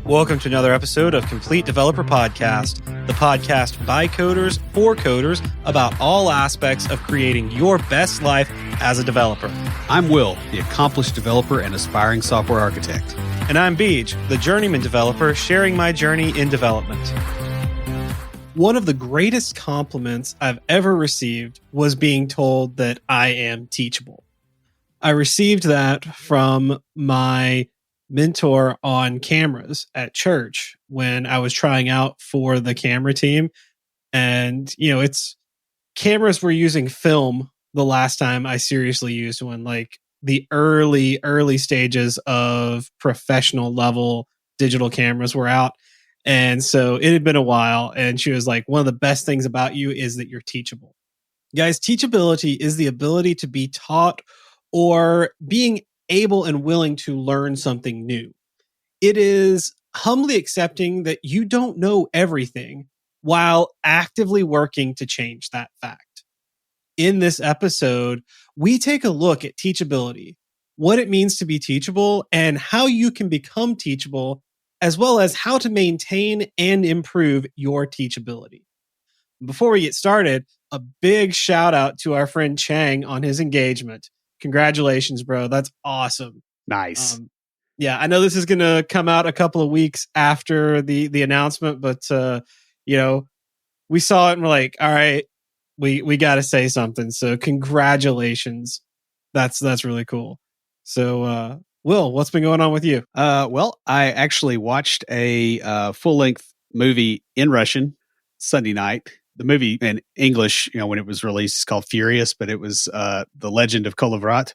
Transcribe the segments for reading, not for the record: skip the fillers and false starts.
Welcome to another episode of Complete Developer Podcast, the podcast by coders for coders about all aspects of creating your best life as a developer. I'm Will, the accomplished developer and aspiring software architect. And I'm Beej, the journeyman developer sharing my journey in development. One of the greatest compliments I've ever received was being told that I am teachable. I received that from my mentor on cameras at church when I was trying out for the camera team. And, it's cameras were using film the last time I seriously used one, like the early stages of professional level digital cameras were out. And so it had been a while. And she was like, one of the best things about you is that you're teachable. Guys, teachability is the ability to be taught or being able and willing to learn something new. It is humbly accepting that you don't know everything while actively working to change that fact. In this episode, we take a look at teachability, what it means to be teachable, and how you can become teachable, as well as how to maintain and improve your teachability. Before we get started, a big shout out to our friend Chang on his engagement. Congratulations, bro. That's awesome. Nice. I know this is going to come out a couple of weeks after the announcement, but we saw it and we're like, all right, we got to say something. So congratulations. That's really cool. So, Will, what's been going on with you? Well, I actually watched a full-length movie in Russian Sunday night. The movie in English, when it was released, is called Furious, but it was The Legend of Kolovrat.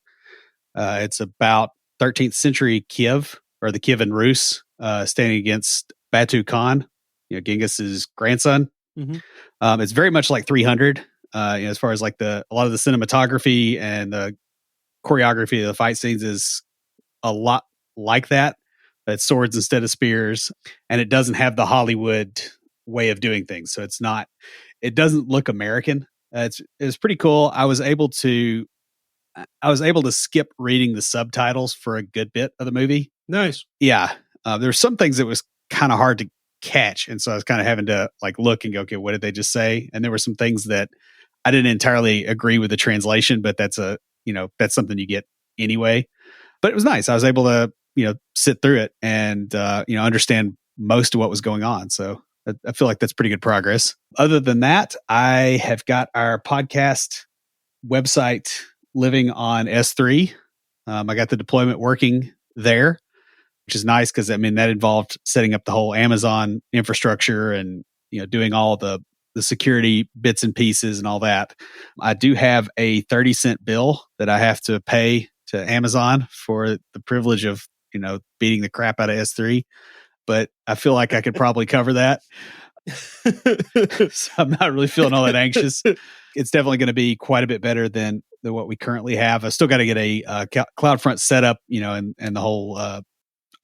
It's about 13th century Kiev, or the Kievan Rus, standing against Batu Khan, Genghis's grandson. Mm-hmm. It's very much like 300, as far as like a lot of the cinematography and the choreography of the fight scenes is a lot like that, but it's swords instead of spears, and it doesn't have the Hollywood way of doing things. So it doesn't look American. It's pretty cool. I was able to skip reading the subtitles for a good bit of the movie. Nice. Yeah. There's some things that was kind of hard to catch. And so I was kind of having to like look and go, okay, what did they just say? And there were some things that I didn't entirely agree with the translation, but that's something you get anyway. But it was nice. I was able to, sit through it and, understand most of what was going on. So I feel like that's pretty good progress. Other than that, I have got our podcast website living on S3. I got the deployment working there, which is nice because that involved setting up the whole Amazon infrastructure and doing all the security bits and pieces and all that. I do have a 30-cent bill that I have to pay to Amazon for the privilege of beating the crap out of S3. But I feel like I could probably cover that. So I'm not really feeling all that anxious. It's definitely going to be quite a bit better than what we currently have. I still got to get a CloudFront set up, and the whole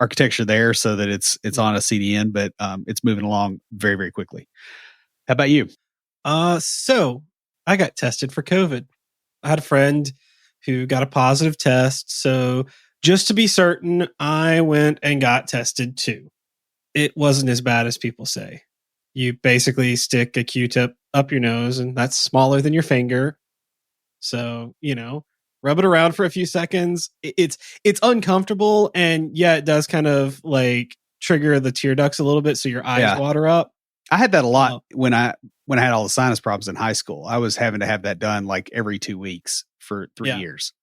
architecture there so that it's on a CDN, but it's moving along very, very quickly. How about you? So I got tested for COVID. I had a friend who got a positive test. So just to be certain, I went and got tested too. It wasn't as bad as people say. You basically stick a Q-tip up your nose, and that's smaller than your finger. So, rub it around for a few seconds. It's uncomfortable, and it does kind of like trigger the tear ducts a little bit, so your eyes water up. I had that a lot when I had all the sinus problems in high school. I was having to have that done like every 2 weeks for 3 years.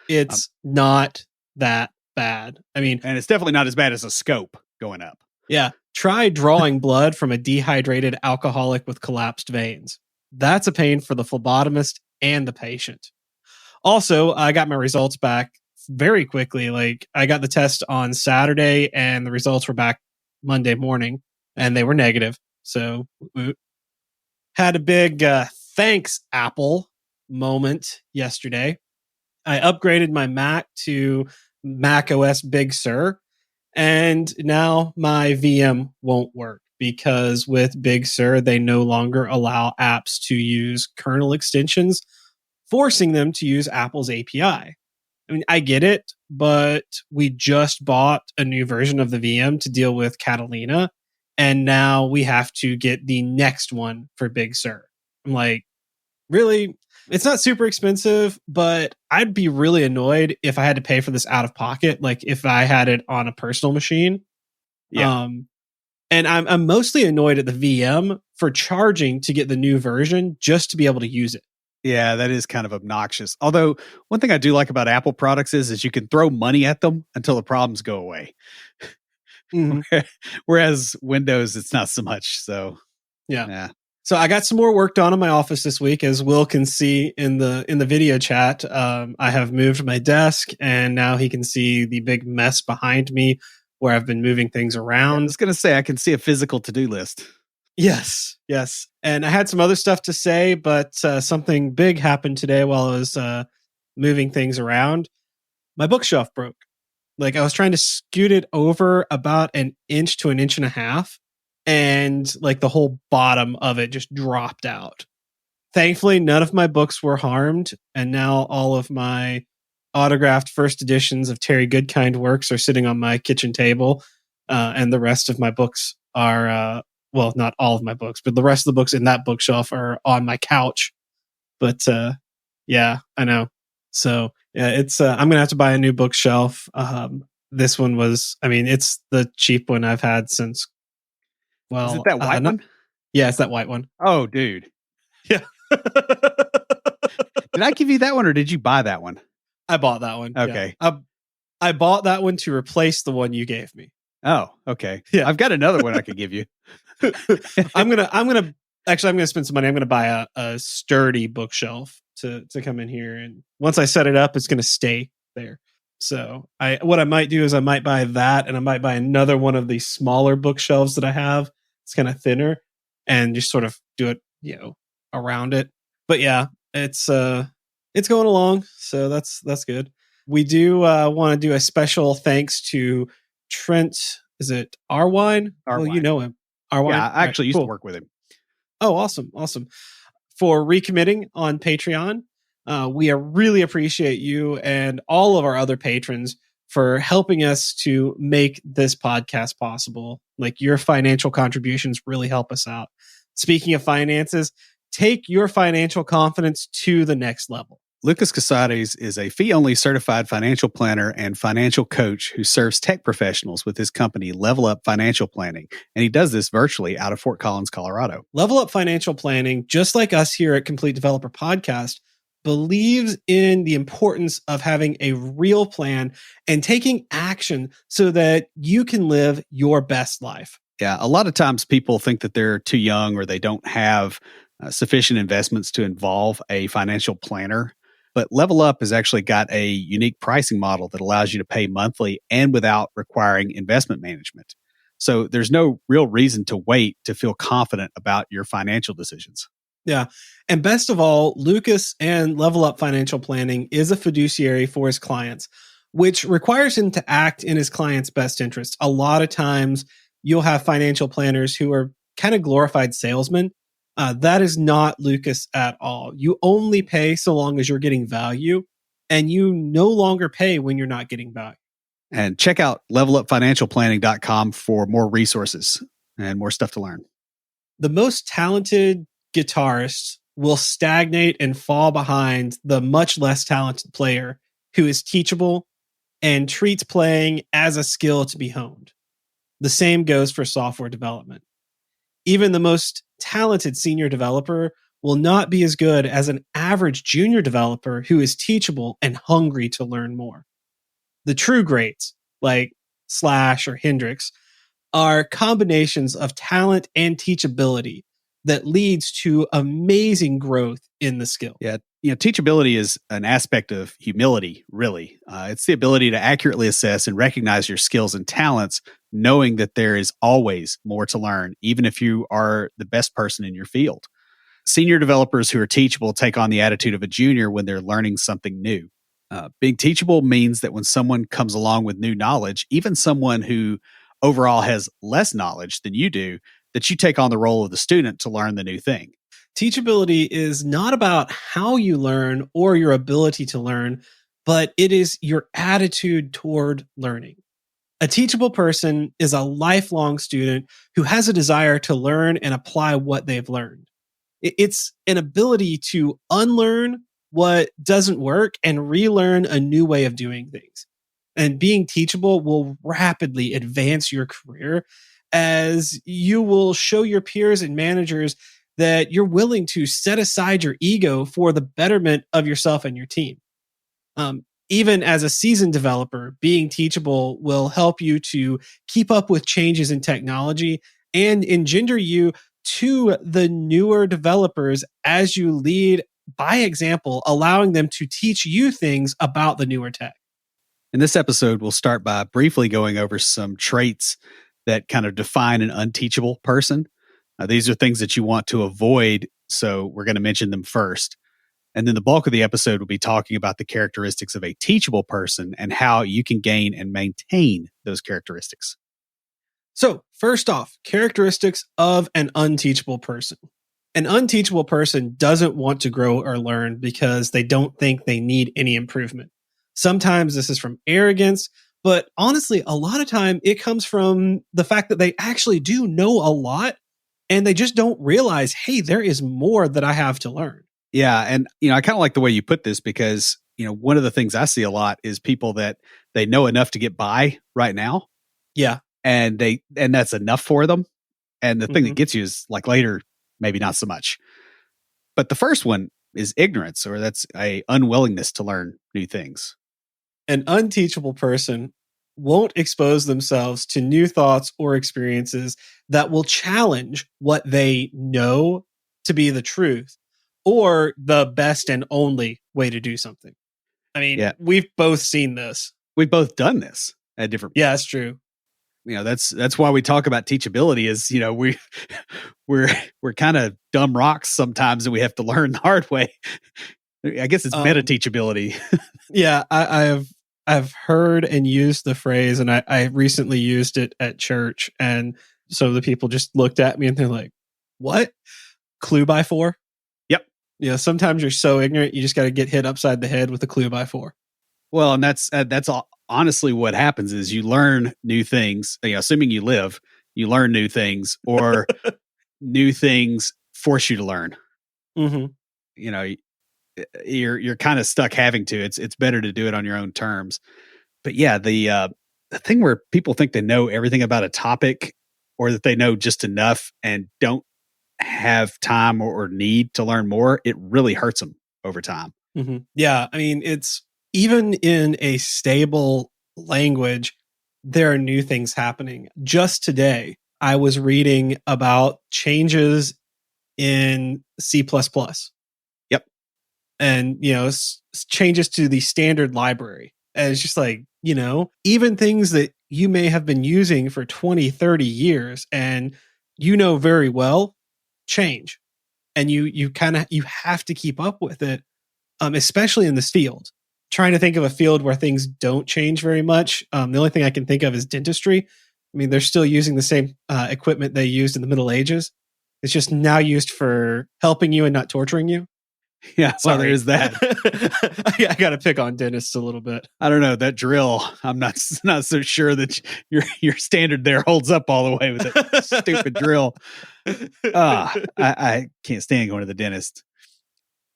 It's not that bad. And it's definitely not as bad as a scope going up. Yeah. Try drawing blood from a dehydrated alcoholic with collapsed veins. That's a pain for the phlebotomist and the patient. Also, I got my results back very quickly. Like, I got the test on Saturday and the results were back Monday morning and they were negative. So had a big thanks Apple moment yesterday. I upgraded my Mac to Mac OS Big Sur. And now my VM won't work because with Big Sur, they no longer allow apps to use kernel extensions, forcing them to use Apple's API. I mean, I get it, but we just bought a new version of the VM to deal with Catalina, and now we have to get the next one for Big Sur. I'm like, really? It's not super expensive, but I'd be really annoyed if I had to pay for this out of pocket, like if I had it on a personal machine. Yeah. And I'm mostly annoyed at the VM for charging to get the new version just to be able to use it. Yeah, that is kind of obnoxious. Although one thing I do like about Apple products is you can throw money at them until the problems go away. Mm-hmm. Whereas Windows, it's not so much. So yeah. So I got some more work done in my office this week, as Will can see in the video chat. I have moved my desk, and now he can see the big mess behind me where I've been moving things around. I was going to say I can see a physical to-do list. Yes. And I had some other stuff to say, but something big happened today while I was moving things around. My bookshelf broke. Like I was trying to scoot it over about an inch to an inch and a half, and like the whole bottom of it just dropped out. Thankfully, none of my books were harmed, and now all of my autographed first editions of Terry Goodkind works are sitting on my kitchen table, and the rest of my books are well, not all of my books, but the rest of the books in that bookshelf are on my couch. But yeah, I know. So yeah, it's I'm gonna have to buy a new bookshelf. This one was, I mean, it's the cheap one I've had since. Well, is it that white one? Yeah, it's that white one. Oh, dude. Yeah. Did I give you that one, or did you buy that one? I bought that one. Okay. Yeah. I bought that one to replace the one you gave me. Oh, okay. Yeah. I've got another one I could give you. I'm gonna spend some money. I'm gonna buy a sturdy bookshelf to come in here, and once I set it up, it's gonna stay there. So what I might do is I might buy that, and I might buy another one of these smaller bookshelves that I have. It's kind of thinner, and just sort of do it, around it. But yeah, it's going along, so that's good. We do want to do a special thanks to Trent. Is it Arwine? Well, you know him. Arwine. Yeah, I actually used to work with him. Oh, awesome. For recommitting on Patreon. We really appreciate you and all of our other patrons for helping us to make this podcast possible. Like, your financial contributions really help us out. Speaking of finances, take your financial confidence to the next level. Lucas Casades is a fee-only certified financial planner and financial coach who serves tech professionals with his company, Level Up Financial Planning, and he does this virtually out of Fort Collins, Colorado. Level Up Financial Planning, just like us here at Complete Developer Podcast, believes in the importance of having a real plan and taking action so that you can live your best life. Yeah, a lot of times people think that they're too young or they don't have sufficient investments to involve a financial planner. But Level Up has actually got a unique pricing model that allows you to pay monthly and without requiring investment management. So there's no real reason to wait to feel confident about your financial decisions. Yeah. And best of all, Lucas and Level Up Financial Planning is a fiduciary for his clients, which requires him to act in his client's best interest. A lot of times you'll have financial planners who are kind of glorified salesmen. That is not Lucas at all. You only pay so long as you're getting value, and you no longer pay when you're not getting value. And check out levelupfinancialplanning.com for more resources and more stuff to learn. The most talented guitarists will stagnate and fall behind the much less talented player who is teachable and treats playing as a skill to be honed. The same goes for software development. Even the most talented senior developer will not be as good as an average junior developer who is teachable and hungry to learn more. The true greats, like Slash or Hendrix, are combinations of talent and teachability that leads to amazing growth in the skill. Yeah, teachability is an aspect of humility, really. It's the ability to accurately assess and recognize your skills and talents, knowing that there is always more to learn, even if you are the best person in your field. Senior developers who are teachable take on the attitude of a junior when they're learning something new. Being teachable means that when someone comes along with new knowledge, even someone who overall has less knowledge than you do, that you take on the role of the student to learn the new thing. Teachability is not about how you learn or your ability to learn, but it is your attitude toward learning. A teachable person is a lifelong student who has a desire to learn and apply what they've learned. It's an ability to unlearn what doesn't work and relearn a new way of doing things. And being teachable will rapidly advance your career as you will show your peers and managers that you're willing to set aside your ego for the betterment of yourself and your team. Even as a seasoned developer, being teachable will help you to keep up with changes in technology and engender you to the newer developers as you lead by example, allowing them to teach you things about the newer tech. In this episode, we'll start by briefly going over some traits that kind of define an unteachable person. These are things that you want to avoid, so we're going to mention them first. And then the bulk of the episode will be talking about the characteristics of a teachable person and how you can gain and maintain those characteristics. So, first off, characteristics of an unteachable person. An unteachable person doesn't want to grow or learn because they don't think they need any improvement. Sometimes this is from arrogance, but honestly, a lot of time it comes from the fact that they actually do know a lot and they just don't realize, hey, there is more that I have to learn. Yeah. And, I kind of like the way you put this because, one of the things I see a lot is people that they know enough to get by right now. Yeah. And that's enough for them. And the thing that gets you is like later, maybe not so much. But the first one is ignorance, or that's a unwillingness to learn new things. An unteachable person won't expose themselves to new thoughts or experiences that will challenge what they know to be the truth or the best and only way to do something. I mean, We've both seen this. We've both done this at different points. Yeah, that's true. That's why we talk about teachability is, we're kind of dumb rocks sometimes and we have to learn the hard way. I guess it's meta teachability. Yeah, I've heard and used the phrase, and I recently used it at church, and so the people just looked at me and they're like, "What? Clue by four?" Yep. Sometimes you're so ignorant, you just got to get hit upside the head with a clue by four. Well, and that's all. Honestly, what happens is you learn new things. Assuming you live, you learn new things, or new things force you to learn. Mm-hmm. You're kind of stuck having to. It's better to do it on your own terms. But yeah, the thing where people think they know everything about a topic, or that they know just enough and don't have time or need to learn more, it really hurts them over time. Mm-hmm. Yeah, I mean, it's even in a stable language, there are new things happening. Just today, I was reading about changes in C++. Yep. And, changes to the standard library. And it's just like, even things that you may have been using for 20, 30 years and very well change. And you have to keep up with it, especially in this field. Trying to think of a field where things don't change very much. The only thing I can think of is dentistry. I mean, they're still using the same equipment they used in the Middle Ages. It's just now used for helping you and not torturing you. Yeah, well, there is that. I got to pick on dentists a little bit. I don't know that drill. I'm not so sure that your standard there holds up all the way with that stupid drill. I can't stand going to the dentist.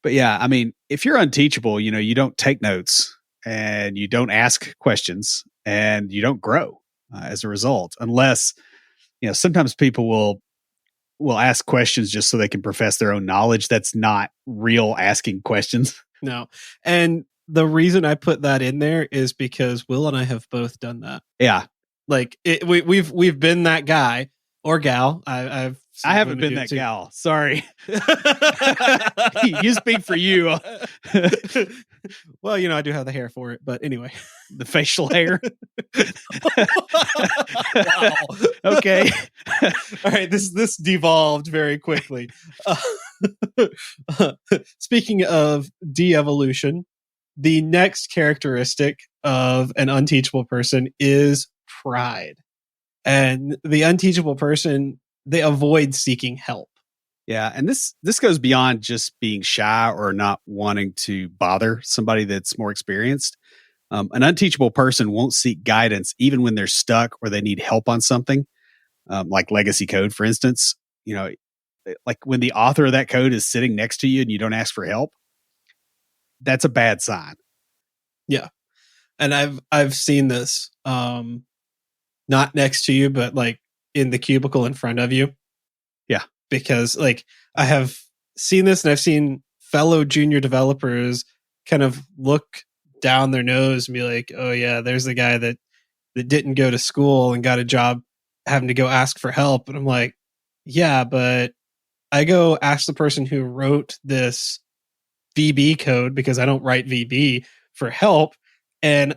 But yeah, I mean, if you're unteachable, you don't take notes and you don't ask questions and you don't grow as a result, unless, sometimes people will ask questions just so they can profess their own knowledge. That's not real asking questions. No. And the reason I put that in there is because Will and I have both done that. Yeah. Like we've been that guy or gal. I haven't been that gal. Sorry. You speak for you. Well, I do have the hair for it, but anyway. The facial hair. Wow. Okay. All right. This devolved very quickly. Speaking of de-evolution, the next characteristic of an unteachable person is pride. And the unteachable person, they avoid seeking help. Yeah, and this goes beyond just being shy or not wanting to bother somebody that's more experienced. An unteachable person won't seek guidance even when they're stuck or they need help on something, like legacy code, for instance. You know, like when the author of that code is sitting next to you and you don't ask for help, that's a bad sign. Yeah. And I've seen this not next to you, but like in the cubicle in front of you. Yeah. Because like I have seen this and I've seen fellow junior developers kind of look down their nose and be like, oh yeah, there's the guy that didn't go to school and got a job having to go ask for help. And I'm like, yeah, but I go ask the person who wrote this VB code because I don't write VB for help. And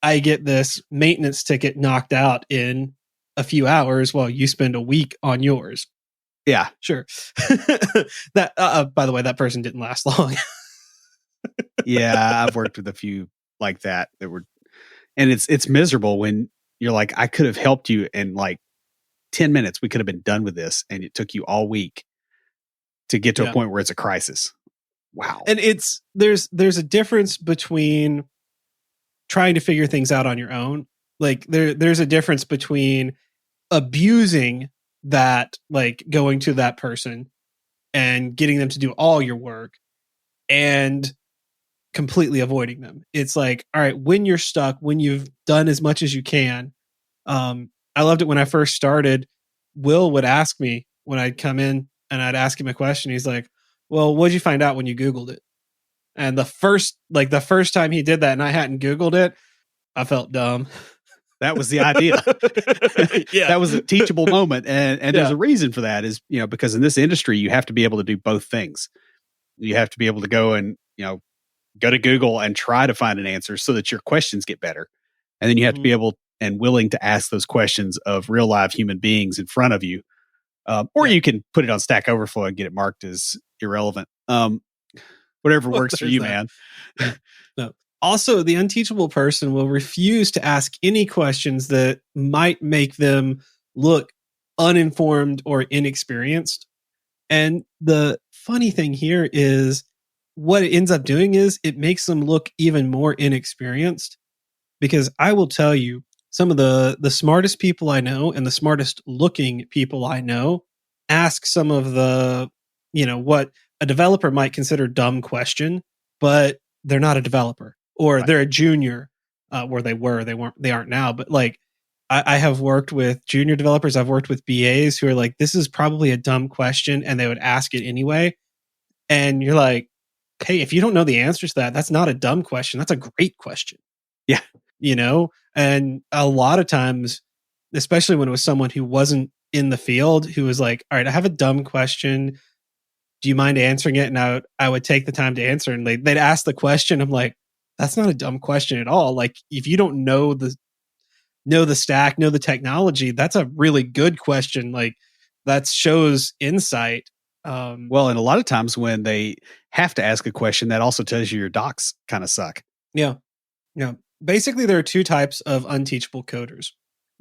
I get this maintenance ticket knocked out in a few hours while you spend a week on yours. Yeah, sure. That by the way, that person didn't last long. yeah, I've worked with a few like that were, and it's miserable when you're like, I could have helped you in like 10 minutes. We could have been done with this, and it took you all week to get to a point where it's a crisis. Wow. And there's a difference between trying to figure things out on your own. Like there's a difference between abusing that, like going to that person and getting them to do all your work and completely avoiding them. It's like, all right, when you're stuck, when you've done as much as you can. I loved it when I first started. Will would ask me when I'd come in and I'd ask him a question. He's like, well, what'd you find out when you Googled it? And the first time he did that and I hadn't Googled it, I felt dumb. That was the idea. Yeah. That was a teachable moment. And there's a reason for that is, because in this industry, you have to be able to do both things. You have to be able to go and, go to Google and try to find an answer so that your questions get better. And then you have to be able and willing to ask those questions of real live human beings in front of you. Or you can put it on Stack Overflow and get it marked as irrelevant. Whatever works for you, man. No. Also, the unteachable person will refuse to ask any questions that might make them look uninformed or inexperienced. And the funny thing here is what it ends up doing is it makes them look even more inexperienced. Because I will tell you, some of the smartest people I know and the smartest looking people I know ask some of the, what a developer might consider dumb question, but they're not a developer or they're a junior, where they aren't now. But like, I have worked with junior developers. I've worked with BAs who are like, this is probably a dumb question. And they would ask it anyway. And you're like, hey, if you don't know the answers to that, that's not a dumb question. That's a great question. Yeah. And a lot of times, especially when it was someone who wasn't in the field, who was like, all right, I have a dumb question. Do you mind answering it? And I would take the time to answer. And they'd ask the question. I'm like, that's not a dumb question at all. Like, if you don't know the stack, know the technology, that's a really good question. Like, that shows insight. Well, and a lot of times when they have to ask a question, that also tells you your docs kind of suck. Yeah. Yeah. Basically, there are two types of unteachable coders.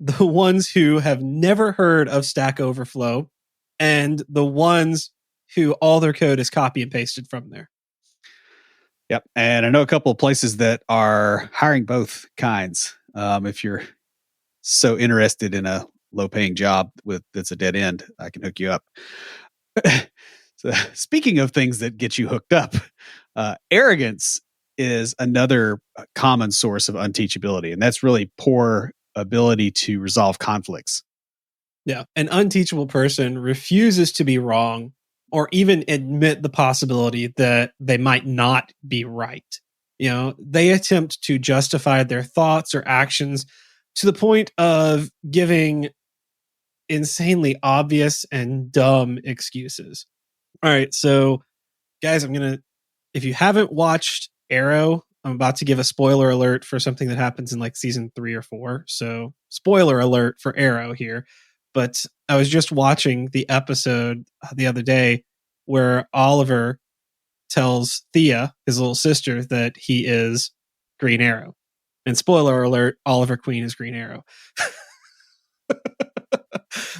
The ones who have never heard of Stack Overflow and the ones who all their code is copy and pasted from there. Yep. And I know a couple of places that are hiring both kinds. If you're so interested in a low paying job that's a dead end, I can hook you up. So, speaking of things that get you hooked up, arrogance is another common source of unteachability, and that's really poor ability to resolve conflicts. Yeah. An unteachable person refuses to be wrong or even admit the possibility that they might not be right. They attempt to justify their thoughts or actions to the point of giving insanely obvious and dumb excuses. All right. So, guys, if you haven't watched Arrow, I'm about to give a spoiler alert for something that happens in like season 3 or 4. So, spoiler alert for Arrow here. But I was just watching the episode the other day where Oliver tells Thea, his little sister, that he is Green Arrow. And spoiler alert, Oliver Queen is Green Arrow.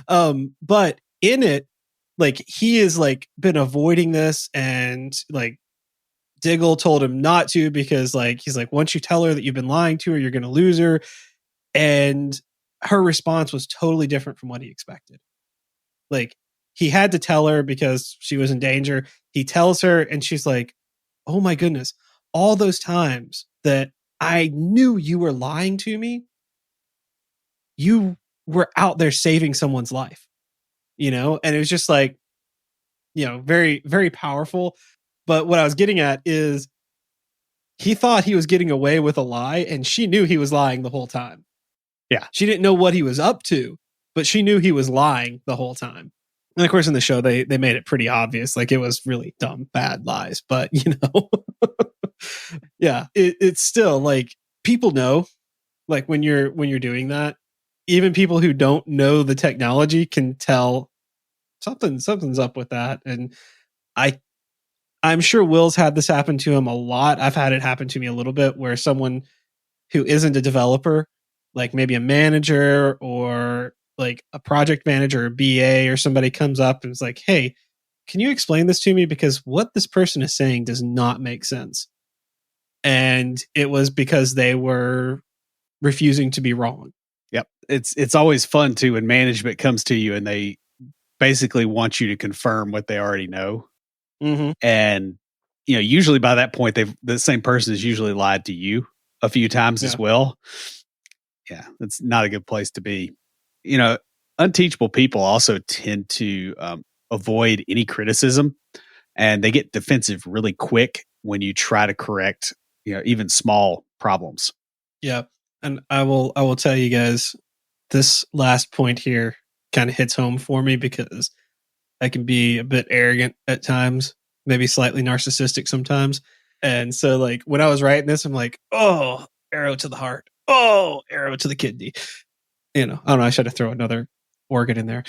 But in it, like he is like been avoiding this, and like Diggle told him not to because like he's like, once you tell her that you've been lying to her, you're going to lose her. And her response was totally different from what he expected. Like he had to tell her because she was in danger. He tells her and she's like, oh my goodness, all those times that I knew you were lying to me, you were out there saving someone's life, you know? And it was just like, you know, very, very powerful. But what I was getting at is he thought he was getting away with a lie, and she knew he was lying the whole time. Yeah. She didn't know what he was up to, but she knew he was lying the whole time. And of course, in the show, they made it pretty obvious. Like it was really dumb, bad lies. But, you know, yeah, it's still like people know, like when you're doing that, even people who don't know the technology can tell something's up with that. And I'm sure Will's had this happen to him a lot. I've had it happen to me a little bit where someone who isn't a developer, like maybe a manager or like a project manager or BA or somebody comes up and is like, hey, can you explain this to me? Because what this person is saying does not make sense. And it was because they were refusing to be wrong. Yep. It's always fun too when management comes to you and they basically want you to confirm what they already know. Mm-hmm. And, you know, usually by that point, the same person has usually lied to you a few times as well. Yeah, that's not a good place to be. You know, unteachable people also tend to avoid any criticism, and they get defensive really quick when you try to correct, you know, even small problems. Yeah. And I will tell you guys, this last point here kind of hits home for me because I can be a bit arrogant at times, maybe slightly narcissistic sometimes. And so like when I was writing this, I'm like, oh, arrow to the heart. Oh, arrow to the kidney. You know, I don't know. I should have thrown another organ in there.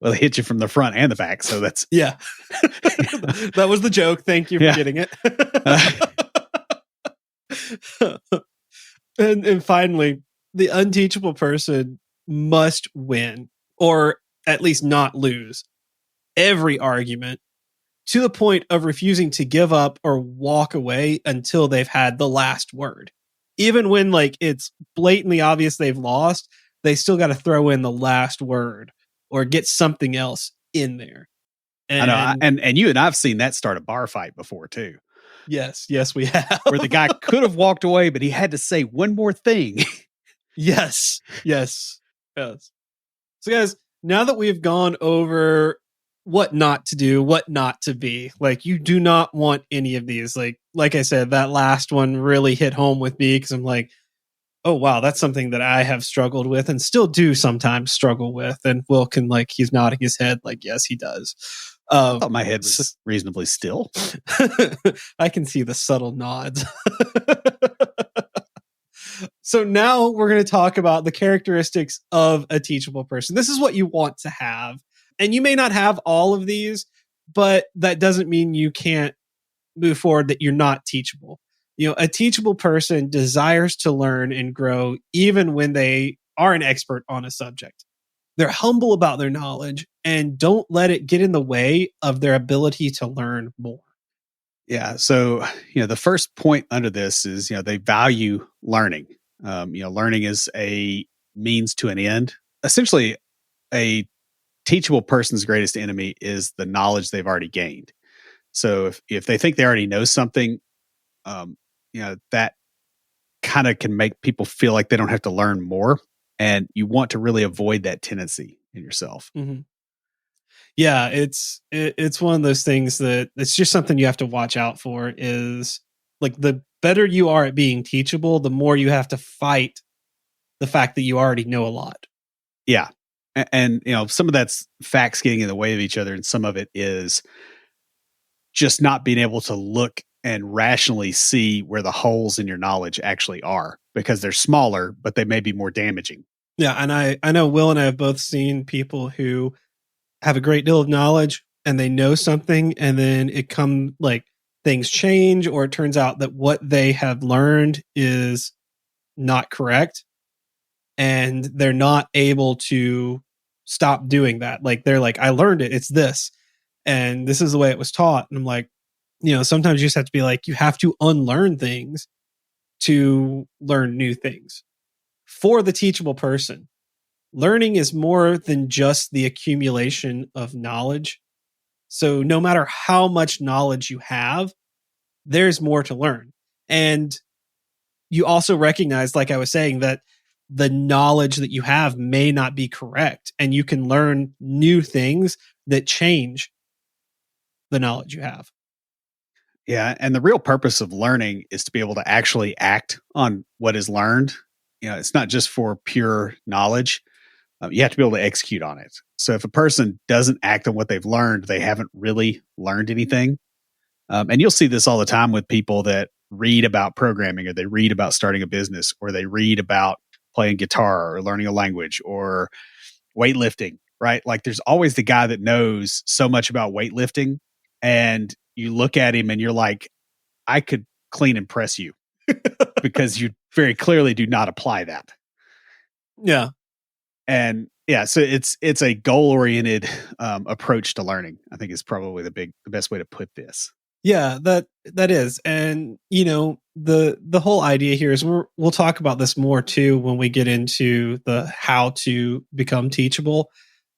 Well, they hit you from the front and the back. So that's. Yeah. That was the joke. Thank you for getting it. And finally, the unteachable person must win, or at least not lose, every argument to the point of refusing to give up or walk away until they've had the last word. Even when like it's blatantly obvious they've lost, they still got to throw in the last word or get something else in there. And, I know, and you and I've seen that start a bar fight before too. Yes, we have. Where the guy could have walked away, but he had to say one more thing. Yes. So guys, now that we've gone over what not to do, what not to be, like you do not want any of these. Like I said, that last one really hit home with me because I'm like, oh wow, that's something that I have struggled with and still do sometimes struggle with. And Will can like, he's nodding his head like, yes, he does. I thought my head was reasonably still. I can see the subtle nods. So now we're going to talk about the characteristics of a teachable person. This is what you want to have. And you may not have all of these, but that doesn't mean you can't move forward, that you're not teachable. You know, a teachable person desires to learn and grow even when they are an expert on a subject. They're humble about their knowledge and don't let it get in the way of their ability to learn more. Yeah. So, you know, the first point under this is, you know, they value learning. You know, learning is a means to an end. Essentially, a teachable person's greatest enemy is the knowledge they've already gained. So if they think they already know something, you know, that kind of can make people feel like they don't have to learn more. And you want to really avoid that tendency in yourself. Mm-hmm. Yeah, it's one of those things that it's just something you have to watch out for. Is like the better you are at being teachable, the more you have to fight the fact that you already know a lot. Yeah. And you know, some of that's facts getting in the way of each other, and some of it is just not being able to look and rationally see where the holes in your knowledge actually are, because they're smaller, but they may be more damaging. Yeah, and I know Will and I have both seen people who have a great deal of knowledge and they know something, and then things change, or it turns out that what they have learned is not correct, and they're not able to stop doing that. Like they're like, I learned it. It's this. And this is the way it was taught. And I'm like, sometimes you just have to be like, you have to unlearn things to learn new things. For the teachable person, learning is more than just the accumulation of knowledge. So no matter how much knowledge you have, there's more to learn. And you also recognize, like I was saying, that the knowledge that you have may not be correct, and you can learn new things that change the knowledge you have. Yeah. And the real purpose of learning is to be able to actually act on what is learned. It's not just for pure knowledge. You have to be able to execute on it. So if a person doesn't act on what they've learned, they haven't really learned anything. And you'll see this all the time with people that read about programming, or they read about starting a business, or they read about playing guitar or learning a language or weightlifting, right? Like there's always the guy that knows so much about weightlifting, and you look at him and you're like, I could clean and press you because you very clearly do not apply that. Yeah. And yeah, so it's a goal oriented approach to learning, I think, is probably the best way to put this. Yeah, that is. And the whole idea here is we'll talk about this more too when we get into the how to become teachable,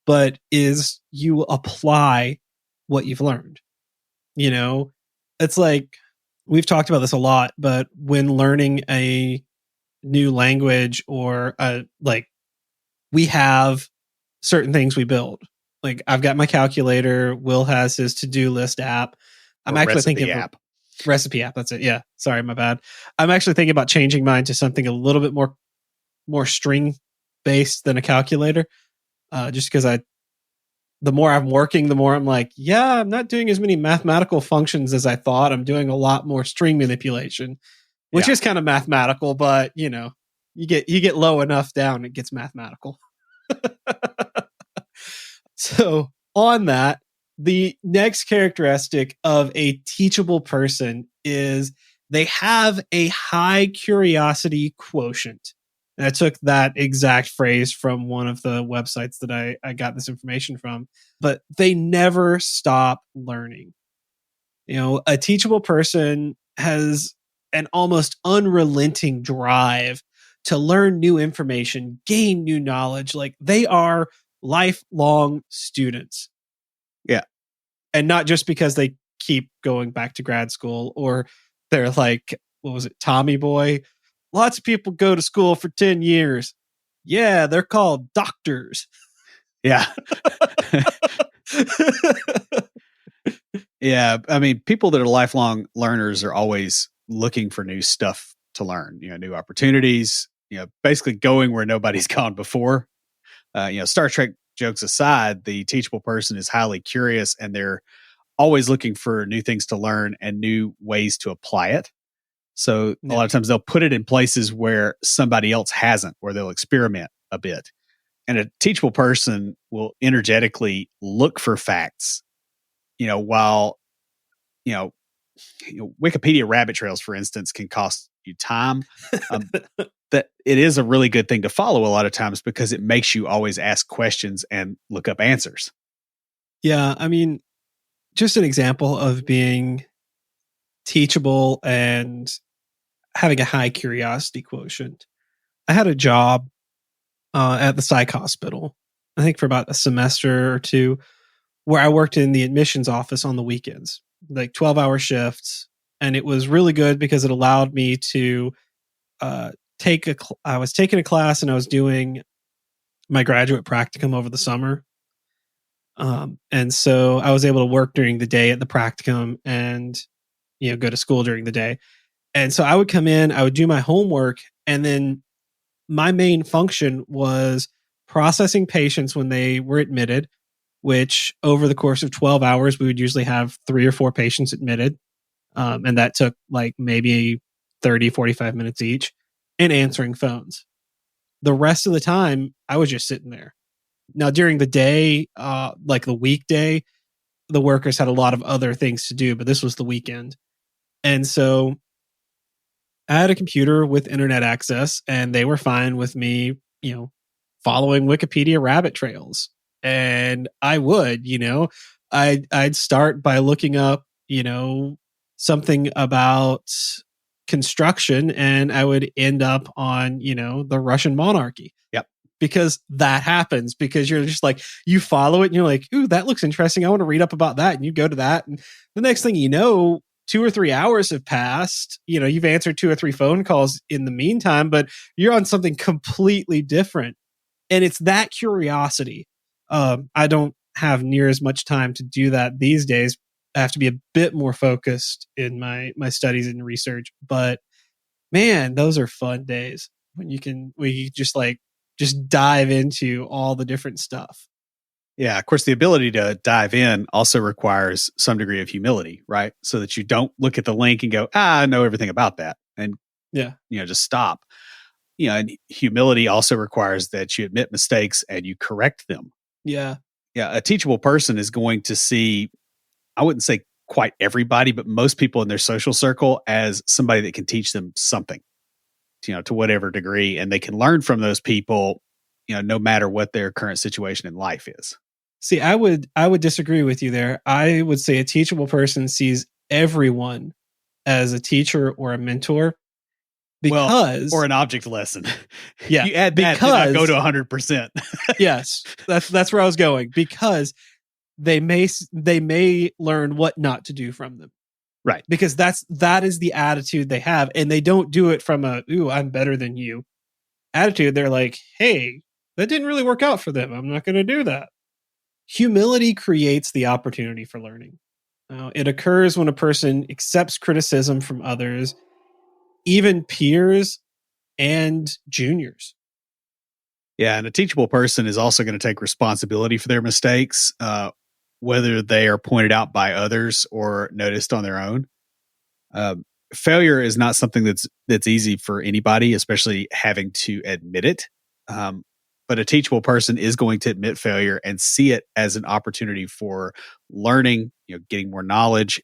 but is you apply what you've learned. It's like we've talked about this a lot, but when learning a new language or like we have certain things we build. Like I've got my calculator, Will has his to-do list app. I'm actually thinking app. Recipe app. That's it. Yeah. Sorry, my bad. I'm actually thinking about changing mine to something a little bit more string based than a calculator. Just because the more I'm working, the more I'm like, yeah, I'm not doing as many mathematical functions as I thought. I'm doing a lot more string manipulation, which is kind of mathematical, but you get low enough down, it gets mathematical. So on that, the next characteristic of a teachable person is they have a high curiosity quotient. And I took that exact phrase from one of the websites that I got this information from, but they never stop learning. A teachable person has an almost unrelenting drive to learn new information, gain new knowledge. Like they are lifelong students. Yeah. And not just because they keep going back to grad school or they're like, what was it, Tommy Boy? Lots of people go to school for 10 years. Yeah, they're called doctors. Yeah. Yeah. I mean, people that are lifelong learners are always looking for new stuff to learn, new opportunities, basically going where nobody's gone before. Star Trek jokes aside, the teachable person is highly curious and they're always looking for new things to learn and new ways to apply it. So a lot of times they'll put it in places where somebody else hasn't, where they'll experiment a bit. And a teachable person will energetically look for facts, while, Wikipedia rabbit trails, for instance, can cost you time. That it is a really good thing to follow a lot of times because it makes you always ask questions and look up answers. Yeah. I mean, just an example of being teachable and having a high curiosity quotient. I had a job at the psych hospital, I think for about a semester or two, where I worked in the admissions office on the weekends, like 12-hour shifts. And it was really good because it allowed me to I was taking a class and I was doing my graduate practicum over the summer. And so I was able to work during the day at the practicum and, go to school during the day. And so I would come in, I would do my homework, and then my main function was processing patients when they were admitted, which over the course of 12 hours, we would usually have 3 or 4 patients admitted. And that took like maybe 30, 45 minutes each, and answering phones. The rest of the time, I was just sitting there. Now, during the day, like the weekday, the workers had a lot of other things to do, but this was the weekend. And so I had a computer with internet access, and they were fine with me, following Wikipedia rabbit trails. And I would, I'd start by looking up, something about construction, and I would end up on, the Russian monarchy. Yep. Because that happens, because you're just like, you follow it and you're like, ooh, that looks interesting. I want to read up about that. And you go to that. And the next thing you know, 2 or 3 hours have passed. You've answered 2 or 3 phone calls in the meantime, but you're on something completely different. And it's that curiosity. I don't have near as much time to do that these days. I have to be a bit more focused in my studies and research. But man, those are fun days when you just dive into all the different stuff. Yeah, of course, the ability to dive in also requires some degree of humility, right? So that you don't look at the link and go, I know everything about that. And, just stop. And humility also requires that you admit mistakes and you correct them. Yeah. Yeah, a teachable person is going to see, I wouldn't say quite everybody, but most people in their social circle as somebody that can teach them something, to whatever degree. And they can learn from those people, no matter what their current situation in life is. See, I would disagree with you there. I would say a teachable person sees everyone as a teacher or a mentor, because or an object lesson. Yeah, you add that, then I go to 100%. Yes, that's where I was going, because they may learn what not to do from them. Right. Because that is the attitude they have, and they don't do it from a, ooh, I'm better than you attitude. They're like, hey, that didn't really work out for them. I'm not going to do that. Humility creates the opportunity for learning. It occurs when a person accepts criticism from others, even peers and juniors. Yeah, and a teachable person is also going to take responsibility for their mistakes, whether they are pointed out by others or noticed on their own. Failure is not something that's easy for anybody, especially having to admit it. But a teachable person is going to admit failure and see it as an opportunity for learning, getting more knowledge,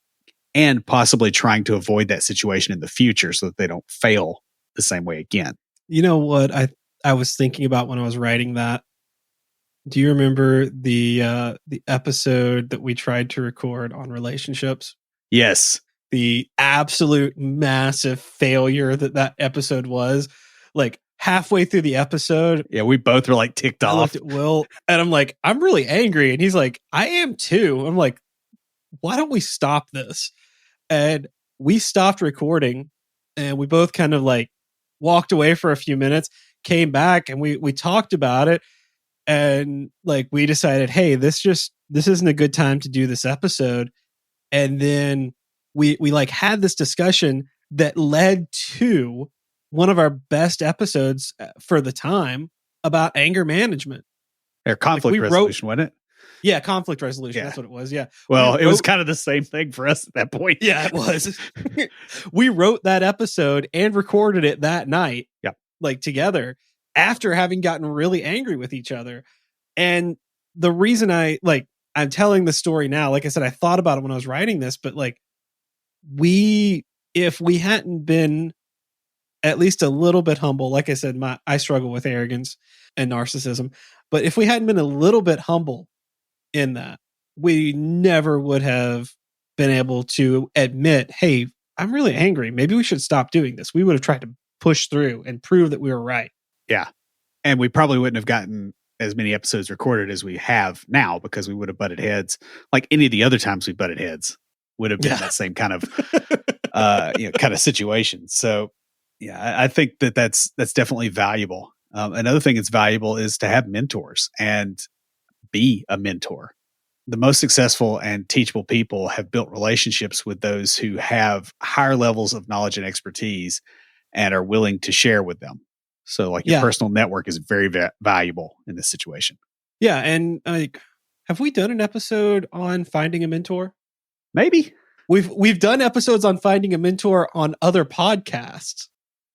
and possibly trying to avoid that situation in the future so that they don't fail the same way again. You know what I was thinking about when I was writing that? Do you remember the episode that we tried to record on relationships? Yes. The absolute massive failure that episode was. Like, halfway through the episode, yeah, we both were like ticked off. I looked at Will and I'm like, I'm really angry. And he's like, I am too. I'm like, why don't we stop this? And we stopped recording, and we both kind of like walked away for a few minutes, came back, and we talked about it. And like, we decided, hey, this isn't a good time to do this episode. And then we like had this discussion that led to one of our best episodes for the time about anger management. Or conflict resolution, wasn't it? Yeah, conflict resolution. Yeah. That's what it was. Yeah. Well, it was kind of the same thing for us at that point. Yeah, it was. We wrote that episode and recorded it that night. Yeah. Like together, after having gotten really angry with each other. And the reason I'm telling the story now, like I said, I thought about it when I was writing this, but like if we hadn't been at least a little bit humble, like I said, I struggle with arrogance and narcissism, but if we hadn't been a little bit humble in that, we never would have been able to admit, hey, I'm really angry. Maybe we should stop doing this. We would have tried to push through and prove that we were right. Yeah. And we probably wouldn't have gotten as many episodes recorded as we have now, because we would have butted heads. Like any of the other times we butted heads would have been that same kind of, kind of situation. So yeah, I think that's definitely valuable. Another thing that's valuable is to have mentors and be a mentor. The most successful and teachable people have built relationships with those who have higher levels of knowledge and expertise and are willing to share with them. So like your personal network is very valuable in this situation. Yeah. And have we done an episode on finding a mentor? Maybe. We've done episodes on finding a mentor on other podcasts.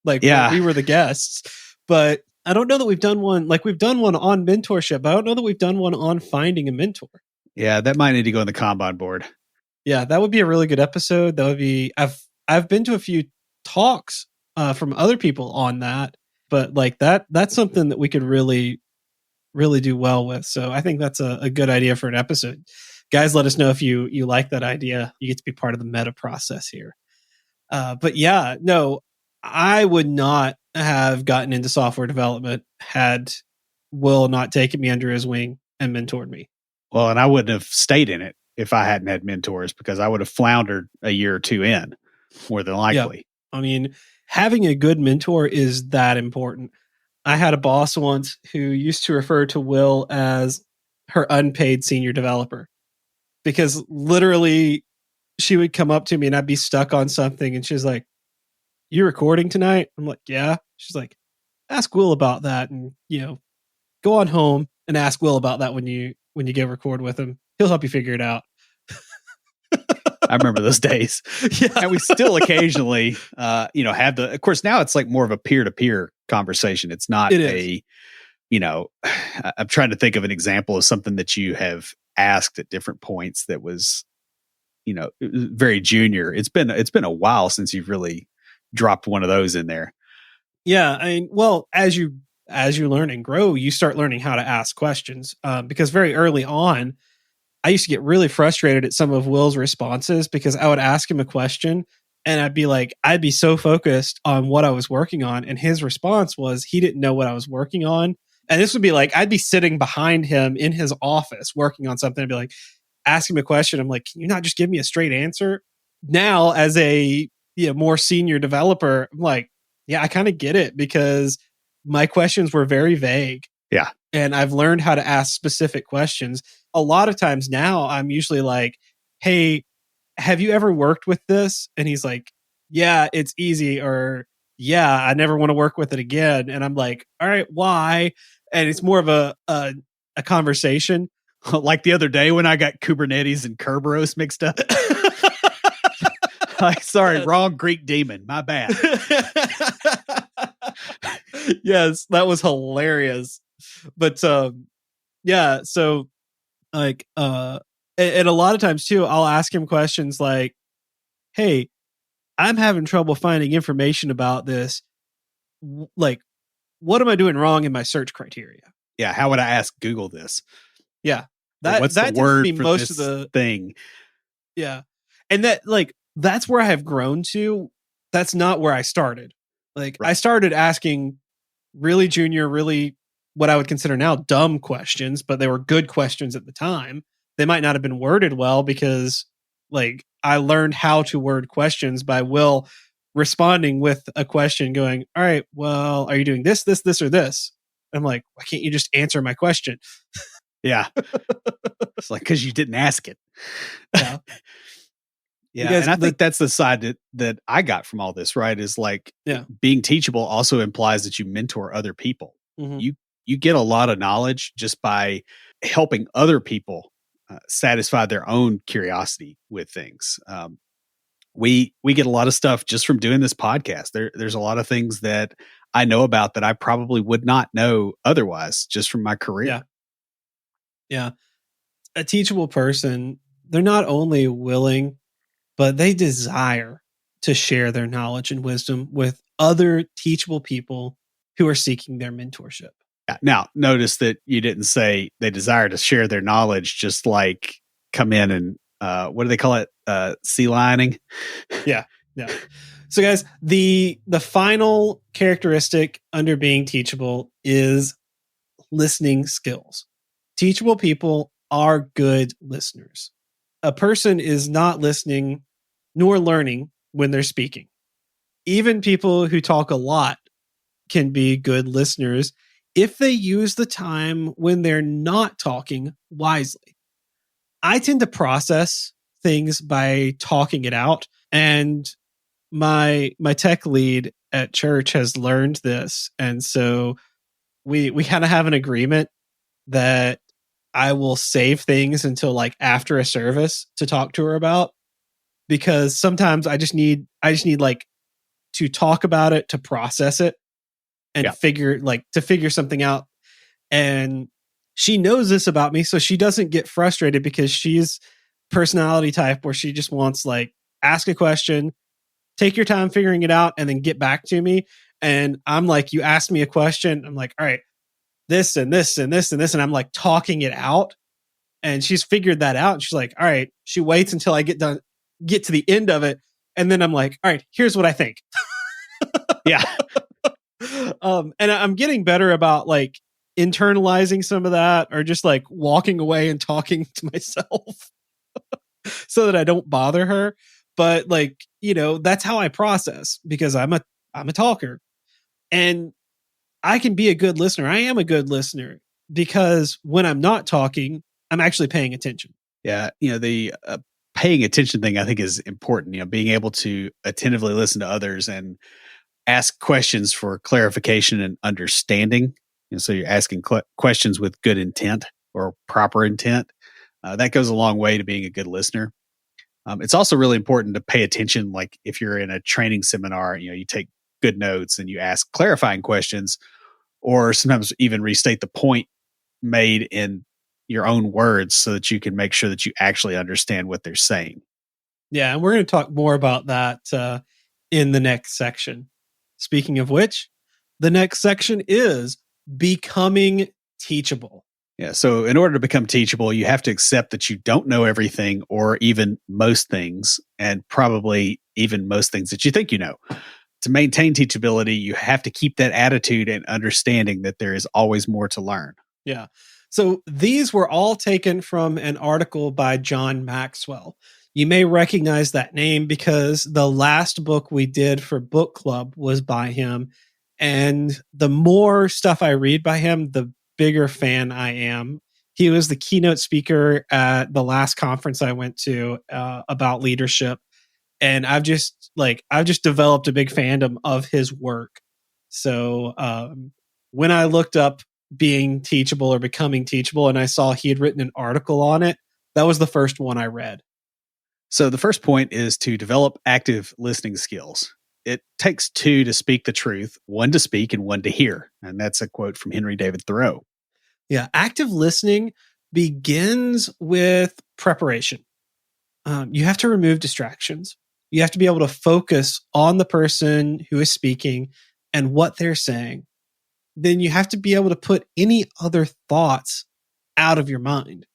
Like, we were the guests, but I don't know that we've done one. Like, we've done one on mentorship, but I don't know that we've done one on finding a mentor. Yeah, that might need to go on the Kanban board. Yeah, that would be a really good episode. That would be. I've been to a few talks from other people on that, but like that's something that we could really really do well with. So I think that's a good idea for an episode. Guys, let us know if you like that idea. You get to be part of the meta process here. But yeah, no, I would not have gotten into software development had Will not taken me under his wing and mentored me. Well, and I wouldn't have stayed in it if I hadn't had mentors, because I would have floundered a year or two in, more than likely. Yeah. I mean, having a good mentor is that important. I had a boss once who used to refer to Will as her unpaid senior developer, because literally she would come up to me and I'd be stuck on something and she's like, "You recording tonight?" I'm like, "Yeah." She's like, "Ask Will about that, and go on home and ask Will about that when you get record with him. He'll help you figure it out." I remember those days. Yeah. And we still occasionally, have of course, now it's like more of a peer-to-peer conversation. It's not I'm trying to think of an example of something that you have asked at different points that was, very junior. It's been a while since you've really dropped one of those in there. Yeah. I mean, well, as you learn and grow, you start learning how to ask questions, because very early on, I used to get really frustrated at some of Will's responses, because I would ask him a question and I'd be so focused on what I was working on. And his response was he didn't know what I was working on. And this would be like, I'd be sitting behind him in his office working on something and be like, ask him a question. I'm like, "Can you not just give me a straight answer?" Now, as a more senior developer, I'm like, yeah, I kind of get it, because my questions were very vague. Yeah. And I've learned how to ask specific questions. A lot of times now I'm usually like, "Hey, have you ever worked with this?" And he's like, "Yeah, it's easy," or "Yeah, I never want to work with it again." And I'm like, "All right, why?" And it's more of a conversation. Like the other day when I got Kubernetes and Kerberos mixed up. Sorry, wrong Greek daemon. My bad. Yes, that was hilarious. But yeah, so like and a lot of times too, I'll ask him questions like, "Hey, I'm having trouble finding information about this. Like, what am I doing wrong in my search criteria?" Yeah, how would I ask Google this? Yeah. What's That the word tends to be for most this of the thing? Yeah. And that's where I have grown to. That's not where I started. Like, Right. I started asking really junior, really what I would consider now dumb questions, but they were good questions at the time. They might not have been worded well, because like I learned how to word questions by Will responding with a question going, "All right, well, are you doing this, or this?" I'm like, "Why can't you just answer my question?" Yeah. It's like, because you didn't ask it. Yeah. Yeah. Because And I think that's the side that I got from all this, right? Is like, being teachable also implies that you mentor other people. Mhm. You get a lot of knowledge just by helping other people satisfy their own curiosity with things. We get a lot of stuff just from doing this podcast. There's a lot of things that I know about that I probably would not know otherwise, just from my career. Yeah. Yeah. A teachable person, they're not only willing, but they desire to share their knowledge and wisdom with other teachable people who are seeking their mentorship. Yeah. Now, notice that you didn't say they desire to share their knowledge, just like come in and what do they call it? Sea lining. Yeah. Yeah. So guys, the final characteristic under being teachable is listening skills. Teachable people are good listeners. A person is not listening nor learning when they're speaking. Even people who talk a lot can be good listeners if they use the time when they're not talking wisely. I tend to process things by talking it out, and my tech lead at church has learned this, and so we kind of have an agreement that I will save things until like after a service to talk to her about, because sometimes I just need like to talk about it, to process it, and figure something out. And she knows this about me, so she doesn't get frustrated, because she's personality type where she just wants like, ask a question, take your time figuring it out, and then get back to me. And I'm like, you asked me a question, I'm like, all right, this and this and this and this. And I'm like talking it out. And she's figured that out. And she's like, all right, she waits until I get to the end of it. And then I'm like, all right, here's what I think. Yeah. And I'm getting better about like internalizing some of that, or just like walking away and talking to myself so that I don't bother her. But like, that's how I process, because I'm a talker, and I can be a good listener. I am a good listener because when I'm not talking, I'm actually paying attention. Yeah. The paying attention thing I think is important, being able to attentively listen to others and ask questions for clarification and understanding. So you're asking questions with good intent or proper intent. That goes a long way to being a good listener. It's also really important to pay attention. Like if you're in a training seminar, you take good notes and you ask clarifying questions, or sometimes even restate the point made in your own words so that you can make sure that you actually understand what they're saying. Yeah. And we're going to talk more about that in the next section. Speaking of which, the next section is becoming teachable. Yeah. So in order to become teachable, you have to accept that you don't know everything, or even most things, and probably even most things that you think you know. To maintain teachability, you have to keep that attitude and understanding that there is always more to learn. Yeah. So these were all taken from an article by John Maxwell. You may recognize that name because the last book we did for book club was by him. And the more stuff I read by him, the bigger fan I am. He was the keynote speaker at the last conference I went to about leadership. And I've just developed a big fandom of his work. So when I looked up being teachable or becoming teachable, and I saw he had written an article on it, that was the first one I read. So the first point is to develop active listening skills. It takes two to speak the truth, one to speak and one to hear. And that's a quote from Henry David Thoreau. Yeah. Active listening begins with preparation. You have to remove distractions. You have to be able to focus on the person who is speaking and what they're saying. Then you have to be able to put any other thoughts out of your mind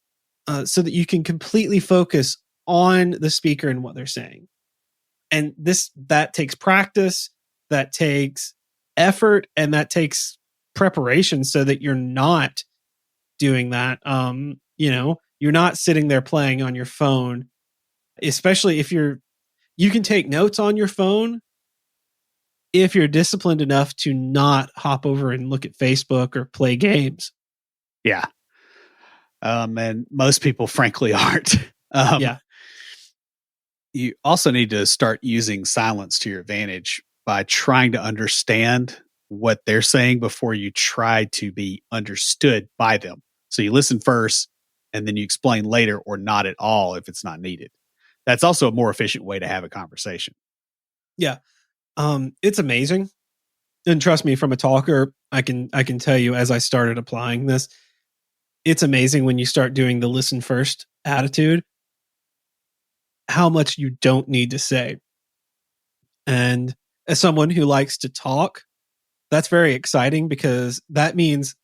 so that you can completely focus on the speaker and what they're saying. And that takes practice, that takes effort, and that takes preparation so that you're not doing that. You're not sitting there playing on your phone, especially if you can take notes on your phone if you're disciplined enough to not hop over and look at Facebook or play games. Yeah. And most people frankly aren't. Yeah. You also need to start using silence to your advantage by trying to understand what they're saying before you try to be understood by them. So you listen first and then you explain later, or not at all if it's not needed. That's also a more efficient way to have a conversation. Yeah. It's amazing. And trust me, from a talker, I can tell you, as I started applying this, it's amazing when you start doing the listen first attitude, how much you don't need to say. And as someone who likes to talk, that's very exciting, because that means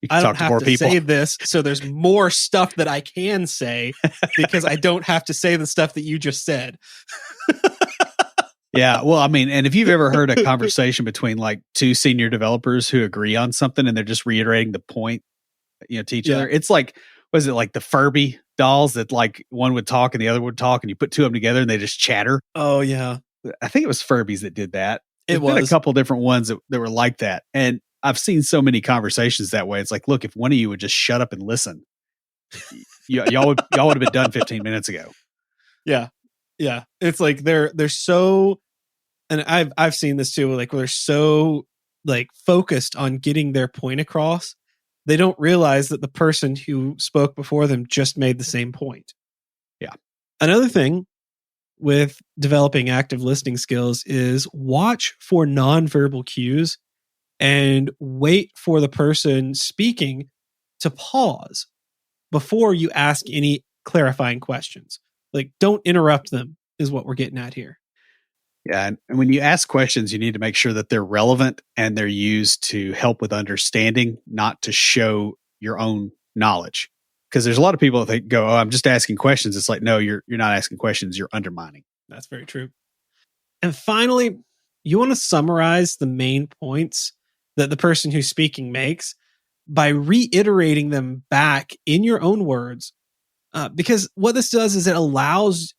I don't have to say this. So there's more stuff that I can say because I don't have to say the stuff that you just said. Yeah. Well, I mean, and if you've ever heard a conversation between like two senior developers who agree on something and they're just reiterating the point, to each other, it's like, was it like the Furby dolls that like one would talk and the other would talk, and you put two of them together and they just chatter? Oh, yeah. I think it was Furbies that did that. There's been a couple different ones that were like that. And I've seen so many conversations that way. It's like, look, if one of you would just shut up and listen, y'all would have been done 15 minutes ago. Yeah. Yeah. It's like they're so, and I've seen this too, like they're so like focused on getting their point across. They don't realize that the person who spoke before them just made the same point. Yeah. Another thing with developing active listening skills is watch for nonverbal cues and wait for the person speaking to pause before you ask any clarifying questions. Like, don't interrupt them is what we're getting at here. Yeah. And when you ask questions, you need to make sure that they're relevant and they're used to help with understanding, not to show your own knowledge. Because there's a lot of people that go, "Oh, I'm just asking questions." It's like, no, you're not asking questions. You're undermining. That's very true. And finally, you want to summarize the main points that the person who's speaking makes by reiterating them back in your own words. Because what this does is it allows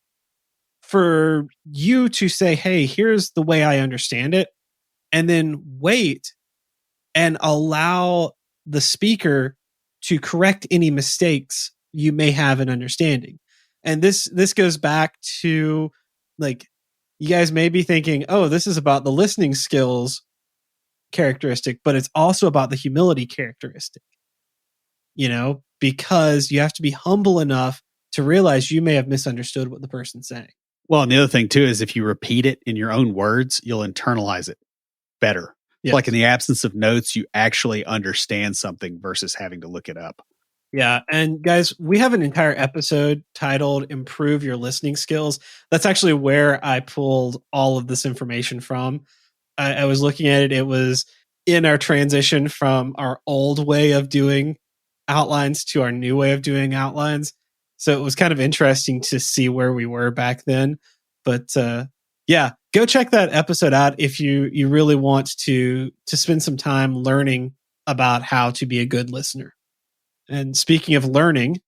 for you to say, hey, here's the way I understand it, and then wait and allow the speaker to correct any mistakes you may have in understanding. And this goes back to, like, you guys may be thinking, oh, this is about the listening skills characteristic, but it's also about the humility characteristic, because you have to be humble enough to realize you may have misunderstood what the person's saying. Well, and the other thing too is if you repeat it in your own words, you'll internalize it better. Yes. Like in the absence of notes, you actually understand something versus having to look it up. Yeah. And guys, we have an entire episode titled Improve Your Listening Skills. That's actually where I pulled all of this information from. I was looking at it. It was in our transition from our old way of doing outlines to our new way of doing outlines. So it was kind of interesting to see where we were back then. But yeah, go check that episode out if you really want to spend some time learning about how to be a good listener. And speaking of learning,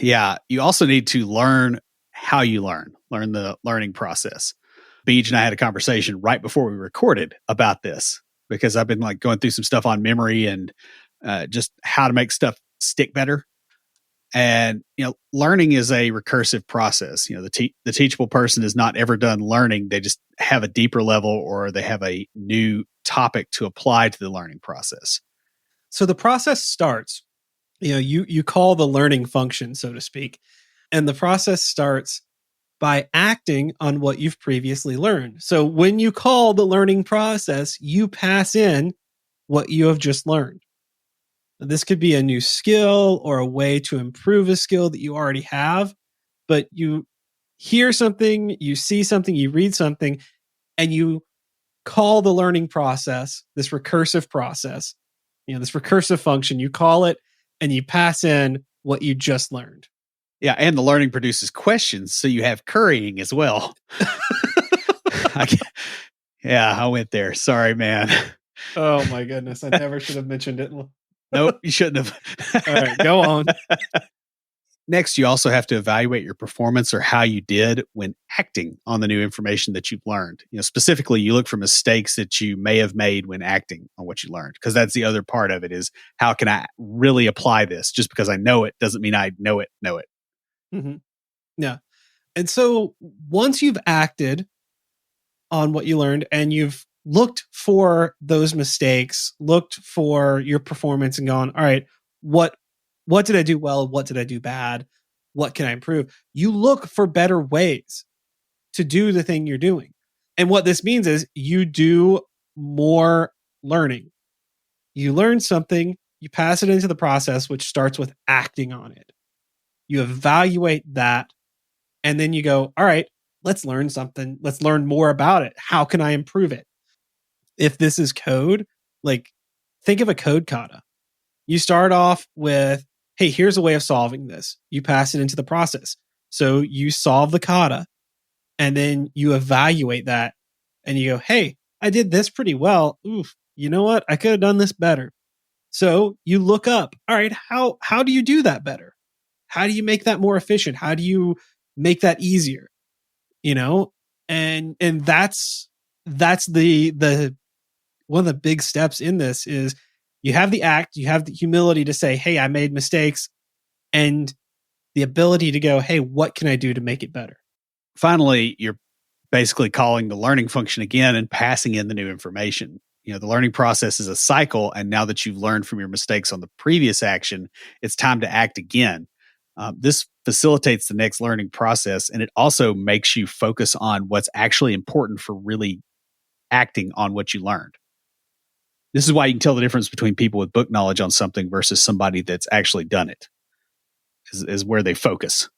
yeah, you also need to learn how you learn the learning process. Beej and I had a conversation right before we recorded about this because I've been like going through some stuff on memory and just how to make stuff stick better. And, learning is a recursive process. The teachable person is not ever done learning. They just have a deeper level or they have a new topic to apply to the learning process. So the process starts, you call the learning function, so to speak. And the process starts by acting on what you've previously learned. So when you call the learning process, you pass in what you have just learned. This could be a new skill or a way to improve a skill that you already have, but you hear something, you see something, you read something, and you call the learning process, this recursive process, this recursive function, you call it and you pass in what you just learned. Yeah, and the learning produces questions, so you have currying as well. I went there. Sorry, man. Oh my goodness, I never should have mentioned it. Nope, you shouldn't have. All right, go on. Next, you also have to evaluate your performance or how you did when acting on the new information that you've learned. Specifically, you look for mistakes that you may have made when acting on what you learned, because that's the other part of it is how can I really apply this? Just because I know it doesn't mean I know it. Mm-hmm. Yeah. And so once you've acted on what you learned and you've looked for those mistakes, looked for your performance and gone, all right, what did I do well? What did I do bad? What can I improve? You look for better ways to do the thing you're doing. And what this means is you do more learning. You learn something, you pass it into the process, which starts with acting on it. You evaluate that, and then you go, all right, let's learn something. Let's learn more about it. How can I improve it? If this is code, like think of a code kata. You start off with, hey, here's a way of solving this. You pass it into the process. So you solve the kata and then you evaluate that and you go, hey, I did this pretty well. Oof, you know what? I could have done this better. So you look up, all right, how do you do that better? How do you make that more efficient? How do you make that easier? And that's the one of the big steps in this is you have the act, you have the humility to say, hey, I made mistakes, and the ability to go, hey, what can I do to make it better? Finally, you're basically calling the learning function again and passing in the new information. The learning process is a cycle, and now that you've learned from your mistakes on the previous action, it's time to act again. This facilitates the next learning process, and it also makes you focus on what's actually important for really acting on what you learned. This is why you can tell the difference between people with book knowledge on something versus somebody that's actually done it, is where they focus.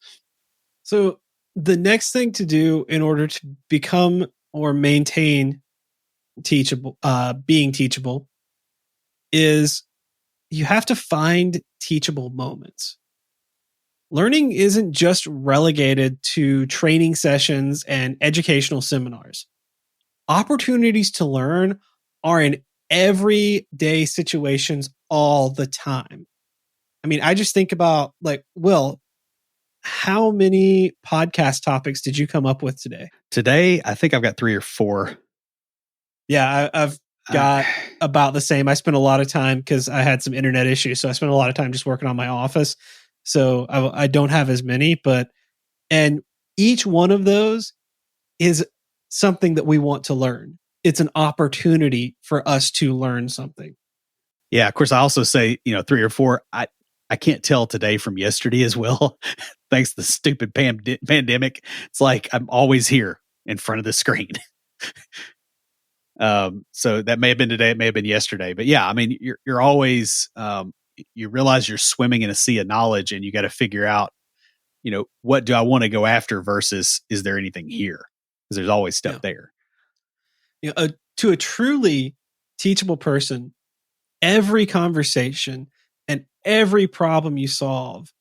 So the next thing to do in order to become or maintain being teachable is you have to find teachable moments. Learning isn't just relegated to training sessions and educational seminars. Opportunities to learn are in everyday situations all the time. I mean, I just think about like, Will, how many podcast topics did you come up with today? Today, I think I've got 3 or 4. Yeah, I've got about the same. I spent a lot of time because I had some internet issues. So I spent a lot of time just working on my office. So I don't have as many, and each one of those is something that we want to learn. It's an opportunity for us to learn something. Yeah, of course, I also say, 3 or 4. I can't tell today from yesterday as well. Thanks to the stupid pandemic. It's like I'm always here in front of the screen. So that may have been today, it may have been yesterday. But yeah, I mean, you're always you realize you're swimming in a sea of knowledge, and you got to figure out, what do I want to go after versus is there anything here? Because there's always stuff there. To a truly teachable person, every conversation and every problem you solve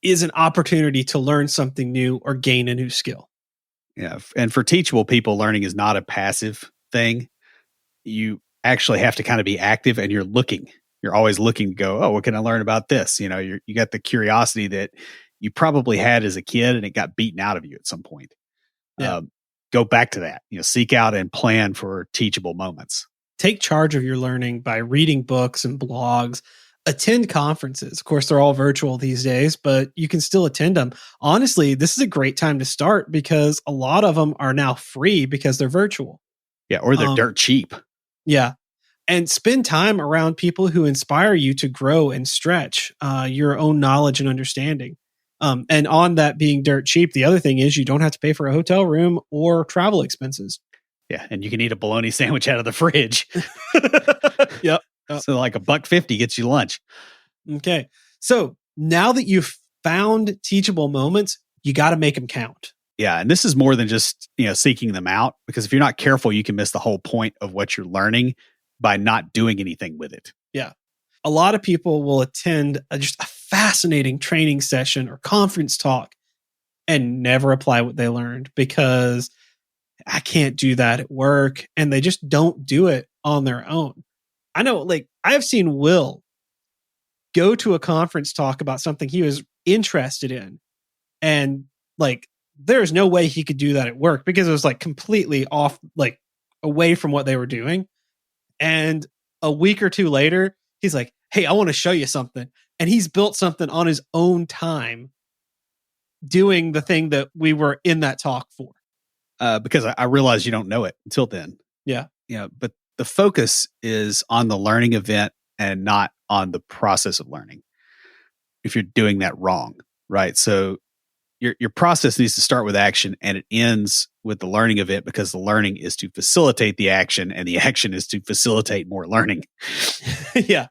is an opportunity to learn something new or gain a new skill. Yeah. And for teachable people, learning is not a passive thing. You actually have to kind of be active, and you're looking. You're always looking to go, oh, what can I learn about this? You got the curiosity that you probably had as a kid, and it got beaten out of you at some point. Yeah. Go back to that. Seek out and plan for teachable moments. Take charge of your learning by reading books and blogs. Attend conferences. Of course, they're all virtual these days, but you can still attend them. Honestly, this is a great time to start because a lot of them are now free because they're virtual. Yeah, or they're dirt cheap. Yeah. And spend time around people who inspire you to grow and stretch your own knowledge and understanding. And on that being dirt cheap, the other thing is you don't have to pay for a hotel room or travel expenses. Yeah, and you can eat a bologna sandwich out of the fridge. Yep. So like $1.50 gets you lunch. Okay. So now that you've found teachable moments, you got to make them count. Yeah. And this is more than just, seeking them out, because if you're not careful, you can miss the whole point of what you're learning by not doing anything with it. Yeah. A lot of people will attend just a fascinating training session or conference talk and never apply what they learned because I can't do that at work. And they just don't do it on their own. I know, like, I've seen Will go to a conference talk about something he was interested in. And like, there's no way he could do that at work because it was like completely off, like away from what they were doing. And a week or two later, he's like, hey, I want to show you something. And he's built something on his own time doing the thing that we were in that talk for. Because I realize you don't know it until then. Yeah. But the focus is on the learning event and not on the process of learning. If you're doing that wrong, right? So your process needs to start with action, and it ends with the learning event, because the learning is to facilitate the action, and the action is to facilitate more learning. Yeah.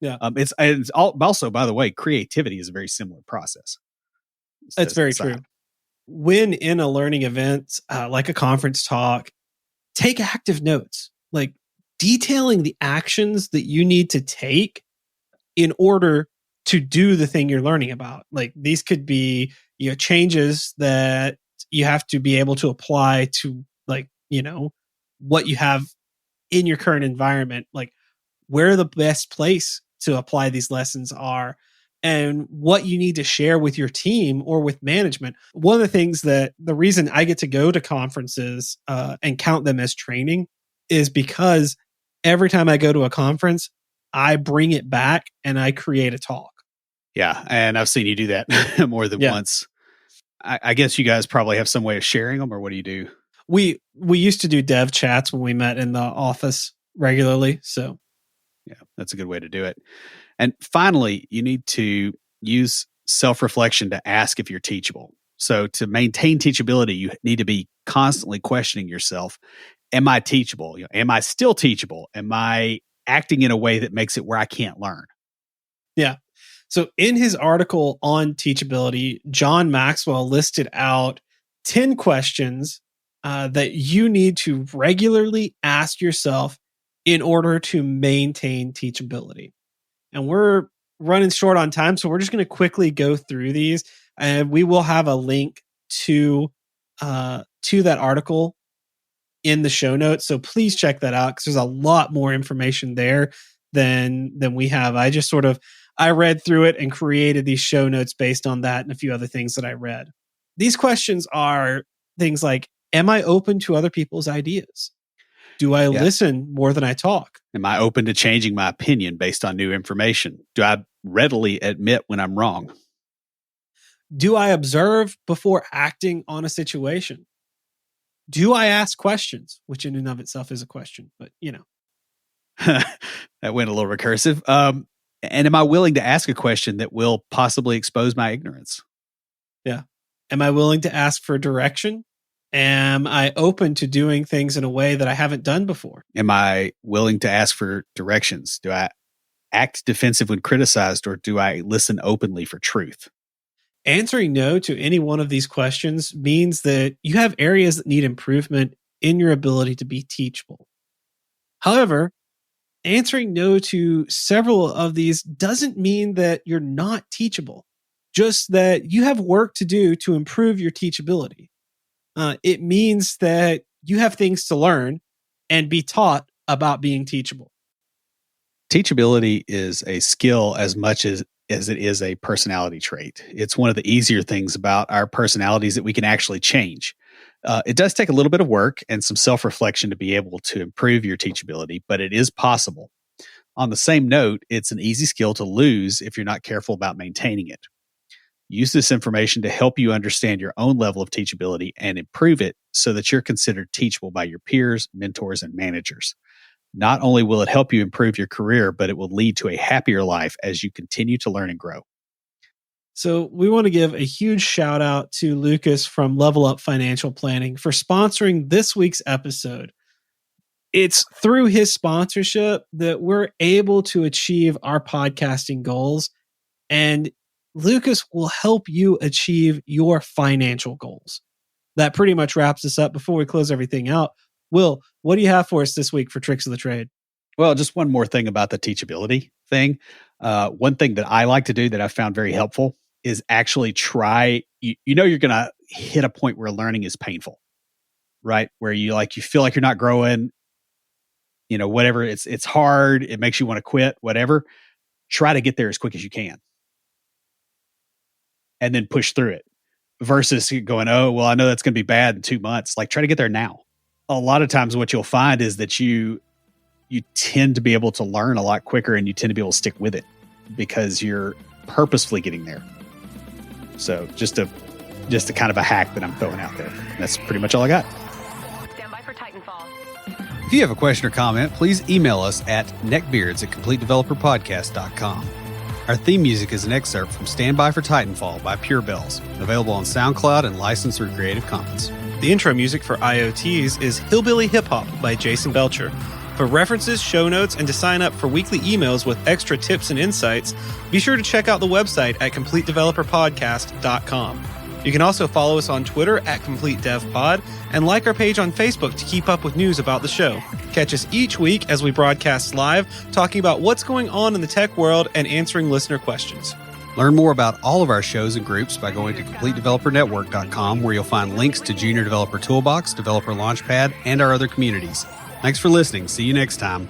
Yeah. It's also, by the way, creativity is a very similar process. That's very true. When in a learning event, like a conference talk, take active notes, like detailing the actions that you need to take in order to do the thing you're learning about. Like these could be, changes that you have to be able to apply to, like, what you have in your current environment, like where the best place to apply these lessons are, and what you need to share with your team or with management. One of the things that the reason I get to go to conferences and count them as training is because every time I go to a conference, I bring it back and I create a talk. Yeah. And I've seen you do that more than once. I guess you guys probably have some way of sharing them, or what do you do? We used to do dev chats when we met in the office regularly. So yeah, that's a good way to do it. And finally, you need to use self-reflection to ask if you're teachable. So to maintain teachability, you need to be constantly questioning yourself. Am I teachable? Am I still teachable? Am I acting in a way that makes it where I can't learn? Yeah. So in his article on teachability, John Maxwell listed out 10 questions that you need to regularly ask yourself in order to maintain teachability. And we're running short on time, so we're just going to quickly go through these, and we will have a link to that article in the show notes. So please check that out because there's a lot more information there than we have. I read through it and created these show notes based on that and a few other things that I read. These questions are things like, am I open to other people's ideas? Do I listen more than I talk? Am I open to changing my opinion based on new information? Do I readily admit when I'm wrong? Do I observe before acting on a situation? Do I ask questions? Which in and of itself is a question, but That went a little recursive. And am I willing to ask a question that will possibly expose my ignorance? Yeah. Am I willing to ask for direction? Am I open to doing things in a way that I haven't done before? Am I willing to ask for directions? Do I act defensive when criticized, or do I listen openly for truth? Answering no to any one of these questions means that you have areas that need improvement in your ability to be teachable. However, answering no to several of these doesn't mean that you're not teachable, just that you have work to do to improve your teachability. It means that you have things to learn and be taught about being teachable. Teachability is a skill as much as it is a personality trait. It's one of the easier things about our personalities that we can actually change. It does take a little bit of work and some self-reflection to be able to improve your teachability, but it is possible. On the same note, it's an easy skill to lose if you're not careful about maintaining it. Use this information to help you understand your own level of teachability and improve it so that you're considered teachable by your peers, mentors, and managers. Not only will it help you improve your career, but it will lead to a happier life as you continue to learn and grow. So we want to give a huge shout out to Lucas from Level Up Financial Planning for sponsoring this week's episode. It's through his sponsorship that we're able to achieve our podcasting goals, and Lucas will help you achieve your financial goals. That pretty much wraps us up. Before we close everything out, Will, what do you have for us this week for Tricks of the Trade? Well, just one more thing about the teachability thing. One thing that I like to do that I found very helpful is actually try, you're going to hit a point where learning is painful, right? Where you feel like you're not growing, whatever. It's hard. It makes you want to quit, whatever. Try to get there as quick as you can. And then push through it versus going, oh, well, I know that's going to be bad in 2 months. Try to get there now. A lot of times what you'll find is that you tend to be able to learn a lot quicker, and you tend to be able to stick with it because you're purposefully getting there. So just a kind of a hack that I'm throwing out there. That's pretty much all I got. Stand by for Titanfall. If you have a question or comment, please email us at neckbeards@CompleteDeveloperPodcast.com. Our theme music is an excerpt from Stand By for Titanfall by Pure Bells, available on SoundCloud and licensed through Creative Commons. The intro music for IoTs is Hillbilly Hip Hop by Jason Belcher. For references, show notes, and to sign up for weekly emails with extra tips and insights, be sure to check out the website at CompleteDeveloperPodcast.com. You can also follow us on Twitter at CompleteDevPod and like our page on Facebook to keep up with news about the show. Catch us each week as we broadcast live, talking about what's going on in the tech world and answering listener questions. Learn more about all of our shows and groups by going to CompleteDeveloperNetwork.com, where you'll find links to Junior Developer Toolbox, Developer Launchpad, and our other communities. Thanks for listening. See you next time.